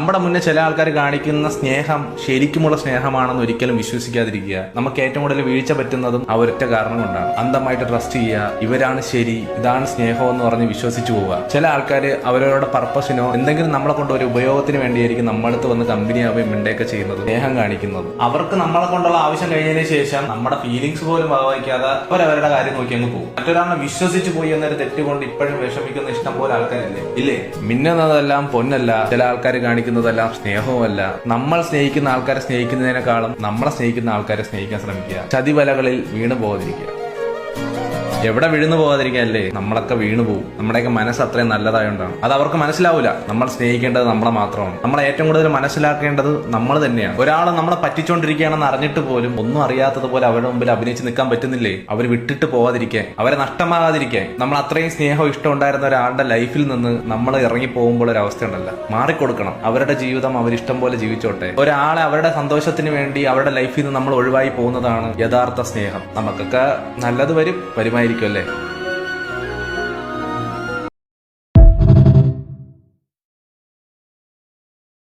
നമ്മുടെ മുന്നേ ചില ആൾക്കാർ കാണിക്കുന്ന സ്നേഹം ശരിക്കുമുള്ള സ്നേഹമാണെന്ന് ഒരിക്കലും വിശ്വസിക്കാതിരിക്കുക. നമുക്ക് ഏറ്റവും കൂടുതൽ വീഴ്ച പറ്റുന്നതും ആ ഒരൊറ്റ കാരണം കൊണ്ടാണ്. അന്ധമായിട്ട് ട്രസ്റ്റ് ചെയ്യുക, ഇവരാണ് ശരി, ഇതാണ് സ്നേഹം എന്ന് പറഞ്ഞ് വിശ്വസിച്ചു പോവുക. ചില ആൾക്കാർ അവരവരുടെ പർപ്പസിനോ എന്തെങ്കിലും നമ്മളെ കൊണ്ട് ഒരു ഉപയോഗത്തിന് വേണ്ടിയായിരിക്കും നമ്മളടുത്ത് വന്ന് കമ്പനിയാവുകയും മിണ്ടയൊക്കെ ചെയ്യുന്നത്, സ്നേഹം കാണിക്കുന്നത്. അവർക്ക് നമ്മളെ കൊണ്ടുള്ള ആവശ്യം കഴിഞ്ഞതിന് ശേഷം നമ്മുടെ ഫീലിംഗ്സ് പോലും ഭാഗവയ്ക്കാതെ അവരവരുടെ കാര്യം നോക്കി അങ്ങ് പോകും. മറ്റൊരാളെ വിശ്വസിച്ച് പോയി എന്നൊരു തെറ്റുകൊണ്ട് ഇപ്പോഴും വിഷമിക്കുന്ന ഇഷ്ടം പോലെ ആൾക്കാരില്ലേ? ഇല്ലേ? മിന്നുന്നതെല്ലാം പൊന്നല്ല, ചില ആൾക്കാർ കാണിക്കുന്നതെല്ലാം സ്നേഹവുമല്ല. നമ്മൾ സ്നേഹിക്കുന്ന ആൾക്കാരെ സ്നേഹിക്കുന്നതിനേക്കാളും നമ്മളെ സ്നേഹിക്കുന്ന ആൾക്കാരെ സ്നേഹിക്കാൻ ശ്രമിക്കുക. ചതിവലകളിൽ വീണു പോകാതിരിക്കുക. എവിടെ വീഴുന്നു പോകാതിരിക്കാല്ലേ? നമ്മളൊക്കെ വീണു പോകും. നമ്മുടെയൊക്കെ മനസ്സ് അത്രയും നല്ലതായോണ്ടാണ്. അത് അവർക്ക് മനസ്സിലാവില്ല. നമ്മൾ സ്നേഹിക്കേണ്ടത് നമ്മളെ മാത്രമാണ്. നമ്മളെ ഏറ്റവും കൂടുതൽ മനസ്സിലാക്കേണ്ടത് നമ്മൾ തന്നെയാണ്. ഒരാൾ നമ്മളെ പറ്റിച്ചോണ്ടിരിക്കുകയാണെന്ന് അറിഞ്ഞിട്ട് പോലും ഒന്നും അറിയാത്തതുപോലെ അവരുടെ മുമ്പിൽ അഭിനയിച്ച് നിൽക്കാൻ പറ്റുന്നില്ലേ? അവർ വിട്ടിട്ട് പോകാതിരിക്കാൻ, അവരെ നഷ്ടമാകാതിരിക്കാൻ. നമ്മൾ അത്രയും സ്നേഹം ഇഷ്ടം ഉണ്ടായിരുന്ന ഒരാളുടെ ലൈഫിൽ നിന്ന് നമ്മൾ ഇറങ്ങി പോകുമ്പോൾ ഒരു അവസ്ഥ ഉണ്ടല്ലോ, മാറിക്കൊടുക്കണം. അവരുടെ ജീവിതം അവരിഷ്ടം പോലെ ജീവിച്ചോട്ടെ. ഒരാളെ അവരുടെ സന്തോഷത്തിന് വേണ്ടി അവരുടെ ലൈഫിൽ നിന്ന് നമ്മൾ ഒഴിവായി പോകുന്നതാണ് യഥാർത്ഥ സ്നേഹം. നമുക്കൊക്കെ നല്ലത് വരുമായിരിക്കും അല്ലേ?